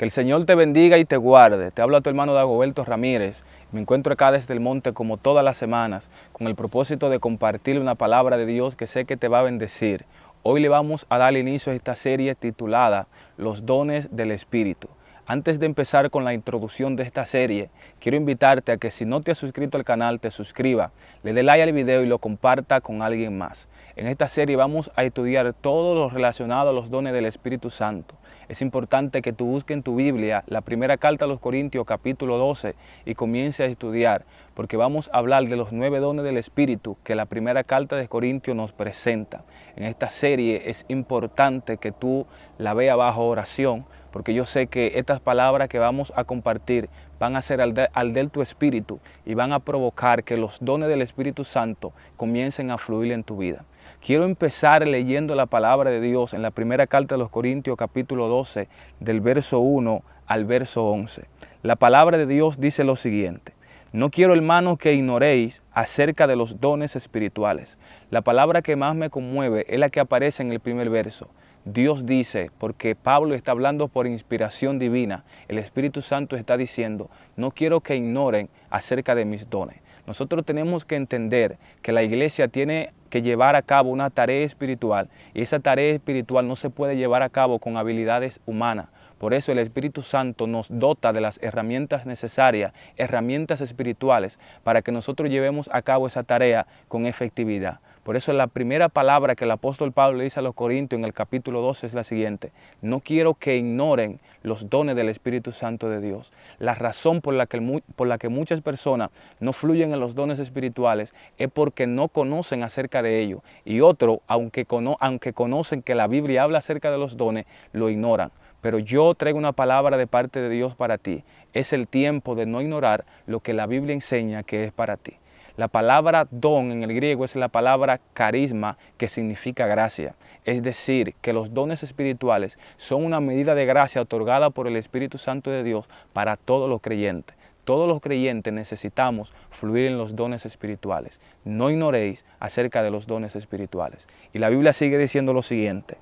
Que el Señor te bendiga y te guarde. Te habla tu hermano Dagoberto Ramírez. Me encuentro acá desde el monte como todas las semanas con el propósito de compartir una palabra de Dios que sé que te va a bendecir. Hoy le vamos a dar inicio a esta serie titulada Los dones del Espíritu. Antes de empezar con la introducción de esta serie, quiero invitarte a que si no te has suscrito al canal, te suscriba, le dé like al video y lo comparta con alguien más. En esta serie vamos a estudiar todo lo relacionado a los dones del Espíritu Santo. Es importante que tú busques en tu Biblia la primera carta a los Corintios capítulo 12 y comiences a estudiar, porque vamos a hablar de los 9 dones del Espíritu que la primera carta de Corintios nos presenta. En esta serie es importante que tú la veas bajo oración, porque yo sé que estas palabras que vamos a compartir van a ser al tu espíritu y van a provocar que los dones del Espíritu Santo comiencen a fluir en tu vida. Quiero empezar leyendo la palabra de Dios en la primera carta de los Corintios capítulo 12 del verso 1 al verso 11. La palabra de Dios dice lo siguiente: no quiero, hermanos, que ignoréis acerca de los dones espirituales. La palabra que más me conmueve es la que aparece en el primer verso. Dios dice, porque Pablo está hablando por inspiración divina, el Espíritu Santo está diciendo, no quiero que ignoren acerca de mis dones. Nosotros tenemos que entender que la iglesia tiene que llevar a cabo una tarea espiritual y esa tarea espiritual no se puede llevar a cabo con habilidades humanas. Por eso el Espíritu Santo nos dota de las herramientas necesarias, herramientas espirituales, para que nosotros llevemos a cabo esa tarea con efectividad. Por eso la primera palabra que el apóstol Pablo le dice a los Corintios en el capítulo 12 es la siguiente: no quiero que ignoren los dones del Espíritu Santo de Dios. La razón por la que muchas personas no fluyen en los dones espirituales es porque no conocen acerca de ellos. Y otros, aunque conocen que la Biblia habla acerca de los dones, lo ignoran. Pero yo traigo una palabra de parte de Dios para ti. Es el tiempo de no ignorar lo que la Biblia enseña que es para ti. La palabra don en el griego es la palabra carisma, que significa gracia. Es decir, que los dones espirituales son una medida de gracia otorgada por el Espíritu Santo de Dios para todos los creyentes. Todos los creyentes necesitamos fluir en los dones espirituales. No ignoréis acerca de los dones espirituales. Y la Biblia sigue diciendo lo siguiente: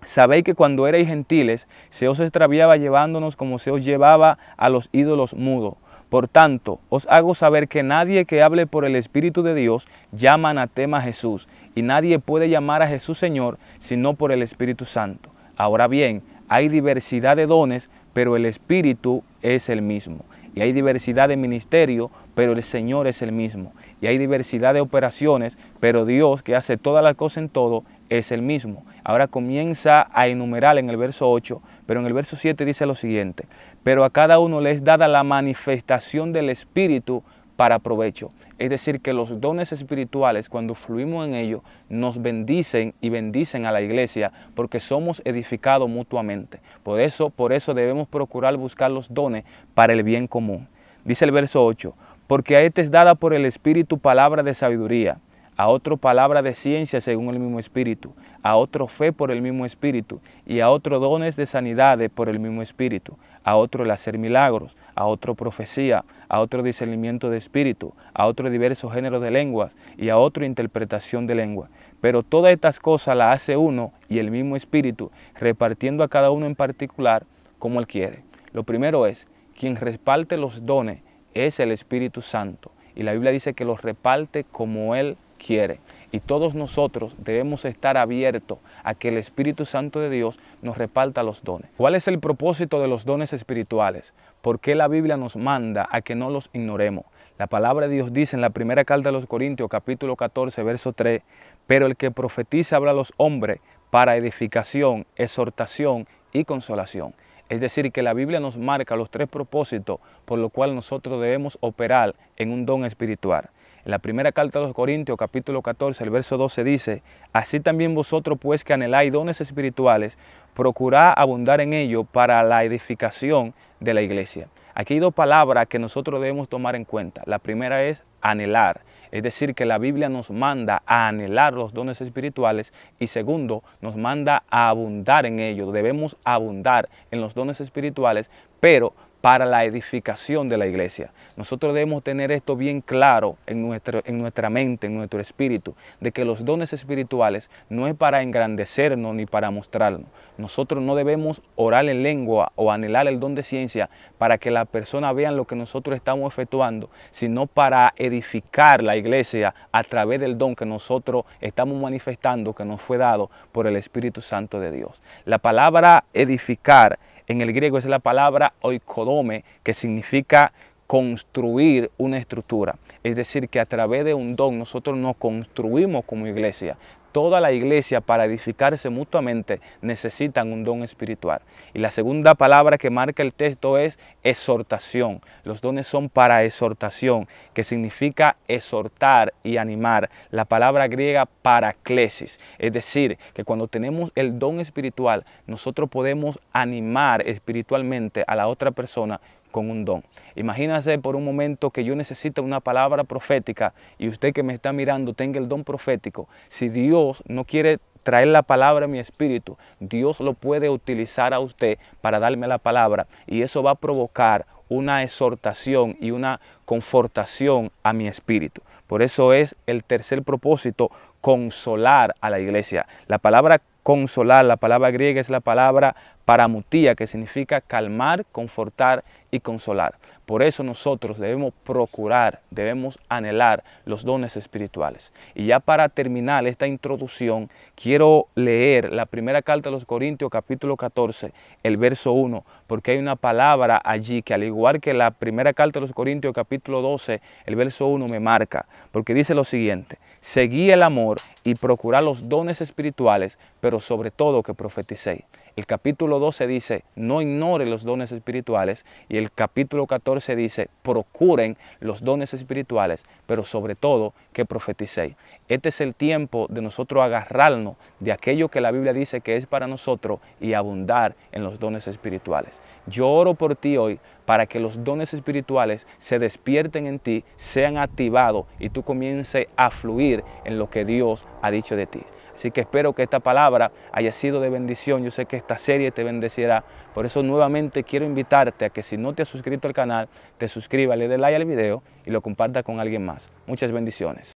sabéis que cuando erais gentiles se os extraviaba llevándonos como se os llevaba a los ídolos mudos. Por tanto, os hago saber que nadie que hable por el Espíritu de Dios llama anatema a Jesús, y nadie puede llamar a Jesús Señor sino por el Espíritu Santo. Ahora bien, hay diversidad de dones, pero el Espíritu es el mismo. Y hay diversidad de ministerio, pero el Señor es el mismo. Y hay diversidad de operaciones, pero Dios, que hace todas las cosas en todo, es el mismo. Ahora comienza a enumerar en el verso 8, pero en el verso 7 dice lo siguiente: pero a cada uno le es dada la manifestación del Espíritu para provecho. Es decir, que los dones espirituales, cuando fluimos en ellos, nos bendicen y bendicen a la iglesia, porque somos edificados mutuamente. Por eso debemos procurar buscar los dones para el bien común. Dice el verso 8, porque a este es dada por el Espíritu palabra de sabiduría, a otro palabra de ciencia según el mismo Espíritu, a otro fe por el mismo Espíritu, y a otro dones de sanidades por el mismo Espíritu, a otro el hacer milagros, a otro profecía, a otro discernimiento de espíritu, a otro diversos géneros de lenguas, y a otro interpretación de lengua. Pero todas estas cosas las hace uno y el mismo Espíritu, repartiendo a cada uno en particular como Él quiere. Lo primero es, quien reparte los dones es el Espíritu Santo, y la Biblia dice que los reparte como Él quiere. Y todos nosotros debemos estar abiertos a que el Espíritu Santo de Dios nos reparta los dones. ¿Cuál es el propósito de los dones espirituales? ¿Por qué la Biblia nos manda a que no los ignoremos? La palabra de Dios dice en la primera carta de los Corintios, capítulo 14, verso 3, pero el que profetiza habla a los hombres para edificación, exhortación y consolación. Es decir, que la Biblia nos marca los 3 propósitos por los cuales nosotros debemos operar en un don espiritual. En la primera carta de los Corintios, capítulo 14, el verso 12 dice: así también vosotros, pues que anheláis dones espirituales, procurad abundar en ello para la edificación de la iglesia. Aquí hay 2 palabras que nosotros debemos tomar en cuenta. La primera es anhelar, es decir, que la Biblia nos manda a anhelar los dones espirituales, y segundo, nos manda a abundar en ellos. Debemos abundar en los dones espirituales, pero para la edificación de la iglesia. Nosotros debemos tener esto bien claro en nuestra mente, en nuestro espíritu, de que los dones espirituales no es para engrandecernos ni para mostrarnos. Nosotros no debemos orar en lengua o anhelar el don de ciencia para que la persona vea lo que nosotros estamos efectuando, sino para edificar la iglesia a través del don que nosotros estamos manifestando, que nos fue dado por el Espíritu Santo de Dios. La palabra edificar en el griego es la palabra oikodome, que significa construir una estructura. Es decir, que a través de un don nosotros nos construimos como iglesia. Toda la iglesia, para edificarse mutuamente, necesitan un don espiritual. Y la segunda palabra que marca el texto es exhortación. Los dones son para exhortación, que significa exhortar y animar. La palabra griega paraklesis. Es decir, que cuando tenemos el don espiritual, nosotros podemos animar espiritualmente a la otra persona con un don. Imagínese por un momento que yo necesito una palabra profética y usted que me está mirando tenga el don profético. Si Dios no quiere traer la palabra a mi espíritu, Dios lo puede utilizar a usted para darme la palabra, y eso va a provocar una exhortación y una confortación a mi espíritu. Por eso es el tercer propósito, consolar a la iglesia. La palabra consolar, la palabra griega es la palabra paramutía, que significa calmar, confortar y consolar. Por eso nosotros debemos procurar, debemos anhelar los dones espirituales. Y ya para terminar esta introducción, quiero leer la primera carta de los Corintios, capítulo 14, el verso 1, porque hay una palabra allí que, al igual que la primera carta de los Corintios, capítulo 12, el verso 1 me marca, porque dice lo siguiente: seguí el amor y procurad los dones espirituales, pero sobre todo que profeticéis. El capítulo 12 dice, no ignore los dones espirituales, y el capítulo 14 dice, procuren los dones espirituales, pero sobre todo que profeticéis. Este es el tiempo de nosotros agarrarnos de aquello que la Biblia dice que es para nosotros y abundar en los dones espirituales. Yo oro por ti hoy para que los dones espirituales se despierten en ti, sean activados y tú comiences a fluir en lo que Dios ha dicho de ti. Así que espero que esta palabra haya sido de bendición. Yo sé que esta serie te bendecirá. Por eso nuevamente quiero invitarte a que, si no te has suscrito al canal, te suscribas, le des like al video y lo compartas con alguien más. Muchas bendiciones.